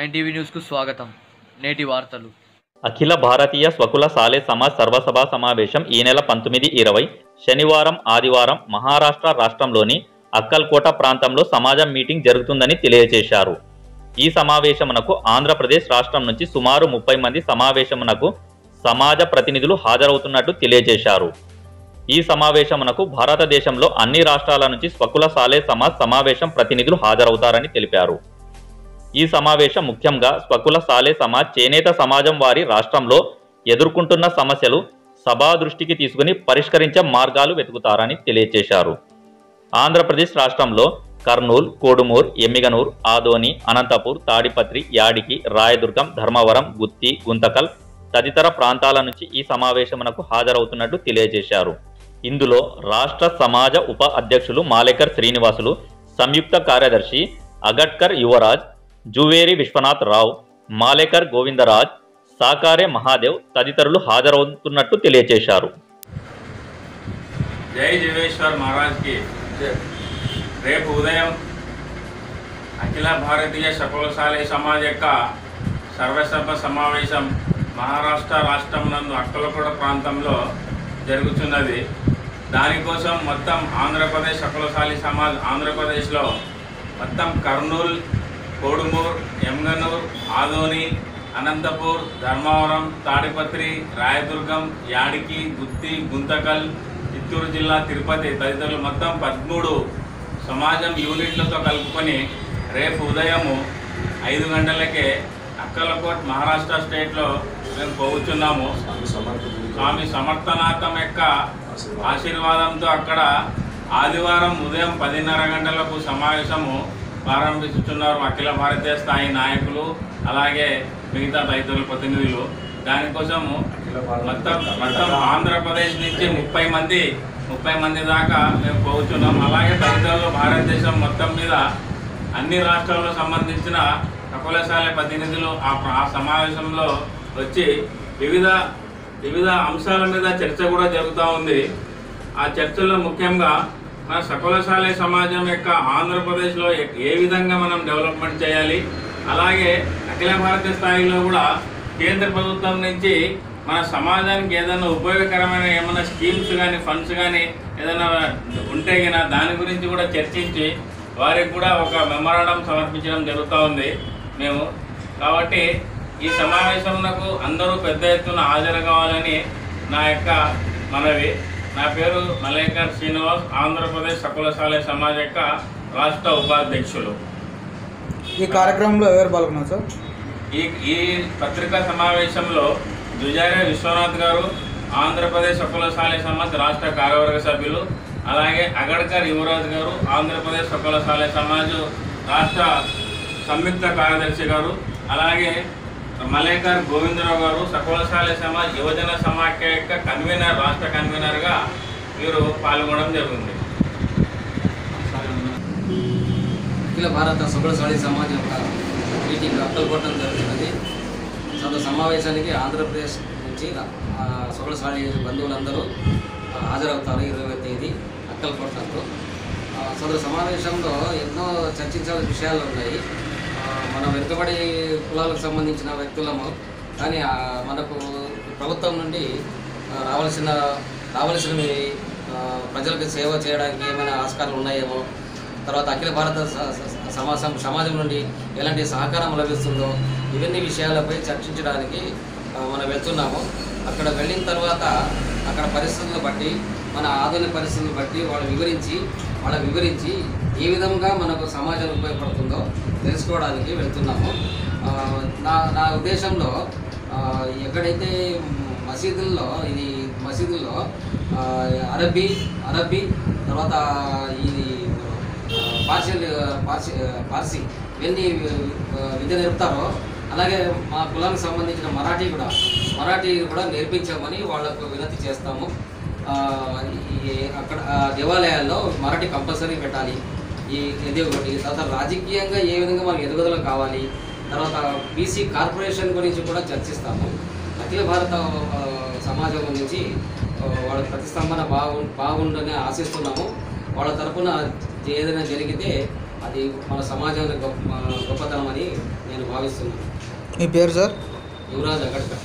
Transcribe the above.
9 న్యూస్కు స్వాగతం. నేటి వార్తలు. అఖిల భారతీయ స్వకుల సాలే సమాజ్ సర్వసభా సమావేశం ఈ నెల 19-20 శనివారం ఆదివారం మహారాష్ట్ర రాష్ట్రంలోని అక్కల్కోట ప్రాంతంలో సమాజం మీటింగ్ జరుగుతుందని తెలియజేశారు. ఈ సమావేశమునకు ఆంధ్రప్రదేశ్ రాష్ట్రం నుంచి సుమారు 30 మంది సమావేశమునకు సమాజ ప్రతినిధులు హాజరవుతున్నట్టు తెలియజేశారు. ఈ సమావేశమునకు భారతదేశంలో అన్ని రాష్ట్రాల నుంచి స్వకుల సాలే సమాజ్ సమావేశం ప్రతినిధులు హాజరవుతారని తెలిపారు. ఈ సమావేశం ముఖ్యంగా స్వకుల సాలే సమాజ్ చేనేత సమాజం వారి రాష్ట్రంలో ఎదుర్కొంటున్న సమస్యలు సభా దృష్టికి తీసుకుని పరిష్కరించే మార్గాలు వెతుకుతారని తెలియజేశారు. ఆంధ్రప్రదేశ్ రాష్ట్రంలో కర్నూలు, కోడుమూరు, ఎమ్మిగనూరు, ఆదోని, అనంతపూర్, తాడిపత్రి, యాడికి, రాయదుర్గం, ధర్మవరం, గుత్తి, గుంతకల్ తదితర ప్రాంతాల నుంచి ఈ సమావేశమునకు హాజరవుతున్నట్టు తెలియజేశారు. ఇందులో రాష్ట్ర సమాజ ఉప అధ్యక్షులు మాలేకర్ శ్రీనివాసులు, సంయుక్త కార్యదర్శి అగట్కర్ యువరాజ్, జువేరి విశ్వనాథ్ రావు, మాలేకర్ గోవిందరాజ్, సాకారే మహాదేవ్ తదితరులు హాజరవుతున్నట్టు తెలియజేశారు. జై జీవేశ్వర్ మహారాజ్ కి రేపు ఉదయం అఖిల భారతీయ స్వకుల సాలే సమాజ్ యొక్క సర్వసభ సమావేశం మహారాష్ట్ర రాష్ట్రం నందు అక్కలకోట ప్రాంతంలో జరుగుతున్నది. దానికోసం మొత్తం ఆంధ్రప్రదేశ్ స్వకుల సాలే సమాజ్ ఆంధ్రప్రదేశ్లో మొత్తం కర్నూలు, కోడుమూరు, ఎమ్గనూరు, ఆదోని, అనంతపూర్, ధర్మవరం, తాడిపత్రి, రాయదుర్గం, యాడికి, గుత్తి, గుంతకల్, చిత్తూరు జిల్లా, తిరుపతి తదితరులు మొత్తం 13 సమాజం యూనిట్లతో కలుపుకొని రేపు ఉదయము 5 గంటలకే అక్కలకోట్ మహారాష్ట్ర స్టేట్లో మేము పోగుతున్నాము. స్వామి సమర్థనాథం యొక్క ఆశీర్వాదంతో అక్కడ ఆదివారం ఉదయం 10:30 గంటలకు సమావేశము ప్రారంభిస్తున్నారు అఖిల భారతీయ స్థాయి నాయకులు, అలాగే మిగతా తదితరుల ప్రతినిధులు. దానికోసము మొత్తం ఆంధ్రప్రదేశ్ నుంచి 30 మంది దాకా మేము పోతున్నాం. అలాగే తదితరులు భారతదేశం మొత్తం మీద అన్ని రాష్ట్రాలకు సంబంధించిన స్వకుల సాలే ప్రతినిధులు ఆ సమావేశంలో వచ్చి వివిధ అంశాల మీద చర్చ కూడా జరుగుతూ ఉంది. ఆ చర్చల్లో ముఖ్యంగా మన స్వకుల సాలే సమాజం యొక్క ఆంధ్రప్రదేశ్లో ఏ విధంగా మనం డెవలప్మెంట్ చేయాలి, అలాగే అఖిల భారతీయ స్థాయిలో కూడా కేంద్ర ప్రభుత్వం నుంచి మన సమాజానికి ఏదైనా ఉపయోగకరమైన ఏమైనా స్కీమ్స్ కానీ ఫండ్స్ కానీ ఏదైనా ఉంటే కన్నా దాని గురించి కూడా చర్చించి వారికి కూడా ఒక మెమోరాండం సమర్పించడం జరుగుతూ ఉంది మేము. కాబట్టి ఈ సమావేశంలో అందరూ పెద్ద ఎత్తున హాజరు కావాలని నా యొక్క మనవి. నా పేరు మలేకర్ శ్రీనివాస్, ఆంధ్రప్రదేశ్ స్వకుల సాలే సమాజ్ యొక్క రాష్ట్ర ఉపాధ్యక్షులు. ఈ కార్యక్రమంలో ఎవరు పాల్గొన్నారు సార్? ఈ పత్రికా సమావేశంలో జుజారే విశ్వనాథ్ గారు, ఆంధ్రప్రదేశ్ స్వకుల సాలే సమాజ్ రాష్ట్ర కార్యవర్గ సభ్యులు, అలాగే అగడ్కర్ యువరాజ్ గారు, ఆంధ్రప్రదేశ్ స్వకుల సాలే సమాజ్ రాష్ట్ర సంయుక్త కార్యదర్శి గారు, అలాగే మలేకర్ గోవిందరావు గారు, స్వకుల సాలే సమాజ్ యువజన సమాఖ్య యొక్క కన్వీనర్, రాష్ట్ర కన్వీనర్గా వీరు పాల్గొనడం జరిగింది. అఖిల భారత స్వకుల సాలే సమాజ్ యొక్క మీటింగ్ అక్కల్కోట జరుగుతున్నది. సదరు సమావేశానికి ఆంధ్రప్రదేశ్ నుంచి స్వకుల సాలే బంధువులందరూ హాజరవుతారు 20వ తేదీ అక్కల్కోటలో. సదరు సమావేశంలో ఎన్నో చర్చించాల్సిన విషయాలు ఉన్నాయి. మనం వెనుకబడి కులాలకు సంబంధించిన వ్యక్తులము, కానీ మనకు ప్రభుత్వం నుండి రావాల్సినవి ప్రజలకు సేవ చేయడానికి ఏమైనా ఆస్కారాలు ఉన్నాయేమో, తర్వాత అఖిల భారత సమాజం నుండి ఎలాంటి సహకారం లభిస్తుందో ఇవన్నీ విషయాలపై చర్చించడానికి మనం వెళ్తున్నాము. అక్కడ వెళ్ళిన తర్వాత అక్కడ పరిస్థితులను బట్టి, మన ఆధునిక పరిస్థితులను బట్టి వాళ్ళ వివరించి ఏ విధంగా మనకు సమాజం ఉపయోగపడుతుందో తెలుసుకోవడానికి వెళ్తున్నాము. నా ఉద్దేశంలో ఎక్కడైతే మసీదుల్లో అరబ్బీ తర్వాత ఇది పార్సీ ఇవన్నీ విద్య నేర్పుతారో, అలాగే మా కులానికి సంబంధించిన మరాఠీ కూడా నేర్పించామని వాళ్లకు వినతి చేస్తాము. అక్కడ దేవాలయాల్లో మరాఠీ కంపల్సరీ పెట్టాలి. ఇది ఒకటి. తర్వాత రాజకీయంగా ఏ విధంగా మనకు ఎదుగుదల కావాలి, తర్వాత బీసీ కార్పొరేషన్ గురించి కూడా చర్చిస్తాము. అఖిల భారత సమాజం నుంచి వాళ్ళ ప్రతిస్తంభన బాగుండని ఆశిస్తున్నాము. వాళ్ళ తరఫున ఏదైనా జరిగితే అది మన సమాజానికి గొప్పతనం అని నేను భావిస్తున్నాను. మీ పేరు సార్? యువరాజ్ అగడ్కర్.